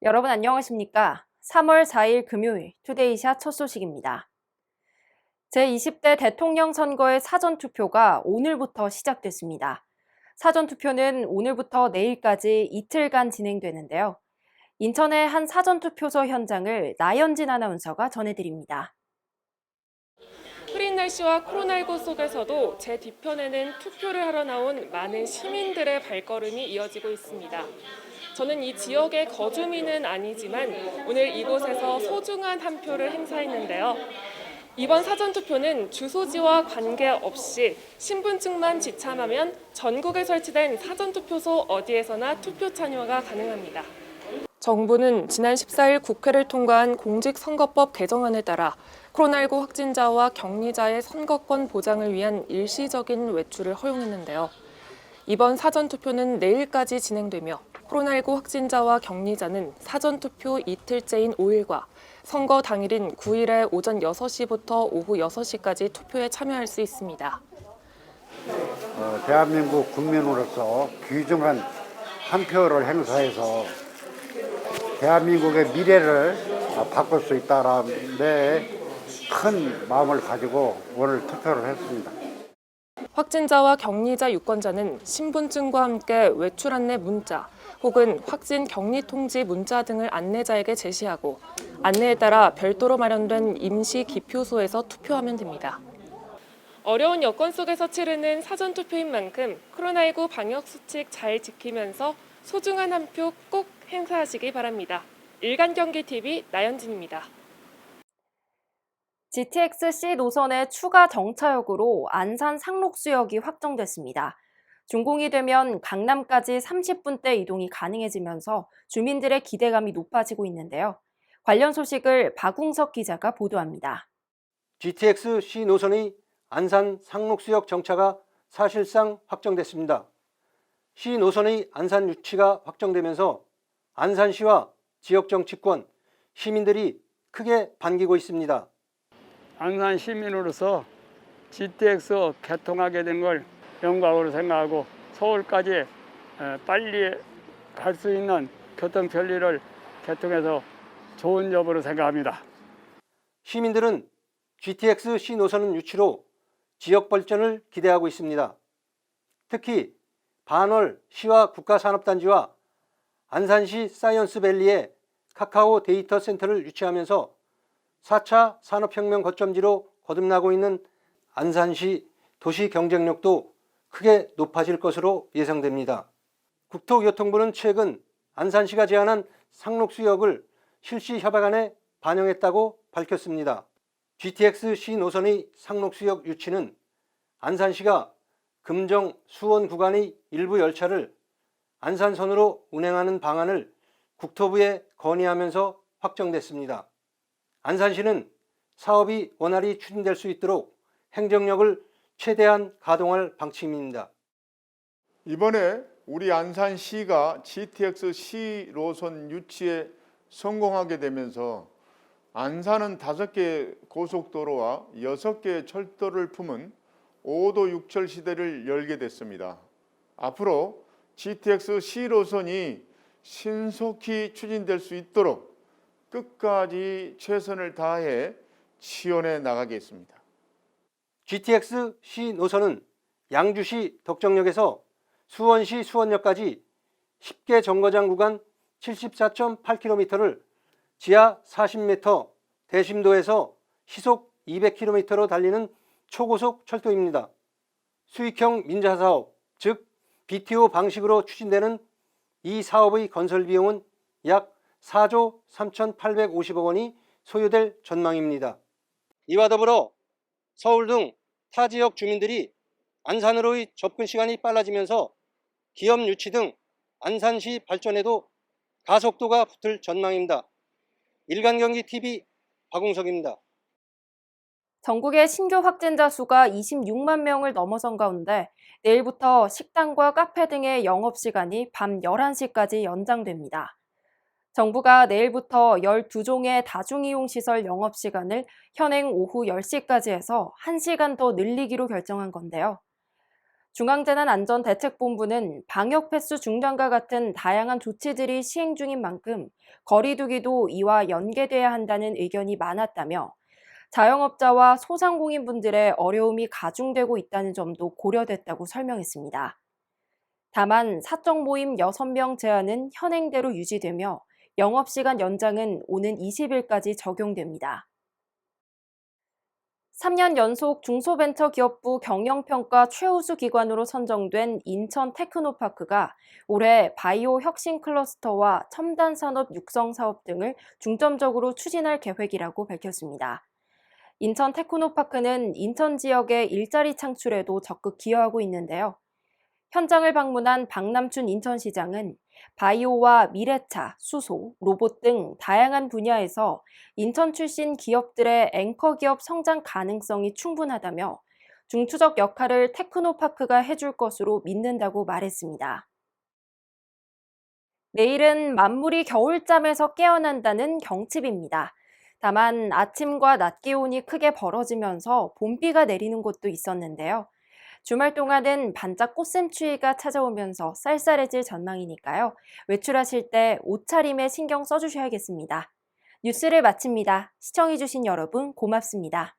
여러분 안녕하십니까? 3월 4일 금요일 투데이샷 첫 소식입니다. 제20대 대통령 선거의 사전투표가 오늘부터 시작됐습니다. 사전투표는 오늘부터 내일까지 이틀간 진행되는데요. 인천의 한 사전투표소 현장을 나연진 아나운서가 전해드립니다. 흐린 날씨와 코로나19 속에서도 제 뒤편에는 투표를 하러 나온 많은 시민들의 발걸음이 이어지고 있습니다. 저는 이 지역의 거주민은 아니지만 오늘 이곳에서 소중한 한 표를 행사했는데요. 이번 사전투표는 주소지와 관계없이 신분증만 지참하면 전국에 설치된 사전투표소 어디에서나 투표 참여가 가능합니다. 정부는 지난 14일 국회를 통과한 공직선거법 개정안에 따라 코로나19 확진자와 격리자의 선거권 보장을 위한 일시적인 외출을 허용했는데요. 이번 사전투표는 내일까지 진행되며 코로나19 확진자와 격리자는 사전투표 이틀째인 5일과 선거 당일인 9일에 오전 6시부터 오후 6시까지 투표에 참여할 수 있습니다. 대한민국 국민으로서 귀중한 한 표를 행사해서 대한민국의 미래를 바꿀 수 있다는 데 큰 마음을 가지고 오늘 투표를 했습니다. 확진자와 격리자 유권자는 신분증과 함께 외출 안내 문자 혹은 확진 격리 통지 문자 등을 안내자에게 제시하고 안내에 따라 별도로 마련된 임시 기표소에서 투표하면 됩니다. 어려운 여건 속에서 치르는 사전투표인 만큼 코로나19 방역 수칙 잘 지키면서 소중한 한 표 꼭 행사하시기 바랍니다. 일간경기TV 나연진입니다. GTX-C 노선의 추가 정차역으로 안산 상록수역이 확정됐습니다. 준공이 되면 강남까지 30분대 이동이 가능해지면서 주민들의 기대감이 높아지고 있는데요. 관련 소식을 박웅석 기자가 보도합니다. GTX-C 노선의 안산 상록수역 정차가 사실상 확정됐습니다. C 노선의 안산 유치가 확정되면서 안산시와 지역 정치권, 시민들이 크게 반기고 있습니다. 안산 시민으로서 GTX 개통하게 된 걸 영광으로 생각하고 서울까지 빨리 갈 수 있는 교통 편리를 개통해서 좋은 여부로 생각합니다. 시민들은 GTX-C 노선 유치로 지역 발전을 기대하고 있습니다. 특히 반월 시와 국가산업단지와 안산시 사이언스밸리에 카카오 데이터 센터를 유치하면서 4차 산업혁명 거점지로 거듭나고 있는 안산시 도시 경쟁력도 크게 높아질 것으로 예상됩니다. 국토교통부는 최근 안산시가 제안한 상록수역을 실시 협약안에 반영했다고 밝혔습니다. GTX-C 노선의 상록수역 유치는 안산시가 금정, 수원 구간의 일부 열차를 안산선으로 운행하는 방안을 국토부에 건의하면서 확정됐습니다. 안산시는 사업이 원활히 추진될 수 있도록 행정력을 최대한 가동할 방침입니다. 이번에 우리 안산시가 GTX-C 노선 유치에 성공하게 되면서 안산은 5개 고속도로와 6개 철도를 품은 5도 6철 시대를 열게 됐습니다. 앞으로 GTX-C 노선이 신속히 추진될 수 있도록 끝까지 최선을 다해 지원해 나가겠습니다. GTX-C 노선은 양주시 덕정역에서 수원시 수원역까지 10개 정거장 구간 74.8km를 지하 40m, 대심도에서 시속 200km로 달리는 초고속 철도입니다. 수익형 민자사업, 즉 BTO 방식으로 추진되는 이 사업의 건설 비용은 약 4조 3,850억 원이 소요될 전망입니다. 이와 더불어 서울 등 타 지역 주민들이 안산으로의 접근 시간이 빨라지면서 기업 유치 등 안산시 발전에도 가속도가 붙을 전망입니다. 일간경기TV 박웅석입니다. 전국의 신규 확진자 수가 26만 명을 넘어선 가운데 내일부터 식당과 카페 등의 영업시간이 밤 11시까지 연장됩니다. 정부가 내일부터 12종의 다중이용시설 영업시간을 현행 오후 10시까지 해서 1시간 더 늘리기로 결정한 건데요. 중앙재난안전대책본부는 방역 패스 중단과 같은 다양한 조치들이 시행 중인 만큼 거리 두기도 이와 연계돼야 한다는 의견이 많았다며 자영업자와 소상공인분들의 어려움이 가중되고 있다는 점도 고려됐다고 설명했습니다. 다만 사적 모임 6명 제한은 현행대로 유지되며 영업시간 연장은 오는 20일까지 적용됩니다. 3년 연속 중소벤처기업부 경영평가 최우수 기관으로 선정된 인천 테크노파크가 올해 바이오 혁신 클러스터와 첨단 산업 육성 사업 등을 중점적으로 추진할 계획이라고 밝혔습니다. 인천 테크노파크는 인천 지역의 일자리 창출에도 적극 기여하고 있는데요. 현장을 방문한 박남춘 인천시장은 바이오와 미래차, 수소, 로봇 등 다양한 분야에서 인천 출신 기업들의 앵커 기업 성장 가능성이 충분하다며 중추적 역할을 테크노파크가 해줄 것으로 믿는다고 말했습니다. 내일은 만물이 겨울잠에서 깨어난다는 경칩입니다. 다만 아침과 낮 기온이 크게 벌어지면서 봄비가 내리는 곳도 있었는데요. 주말 동안은 반짝 꽃샘추위가 찾아오면서 쌀쌀해질 전망이니까요. 외출하실 때 옷차림에 신경 써주셔야겠습니다. 뉴스를 마칩니다. 시청해주신 여러분 고맙습니다.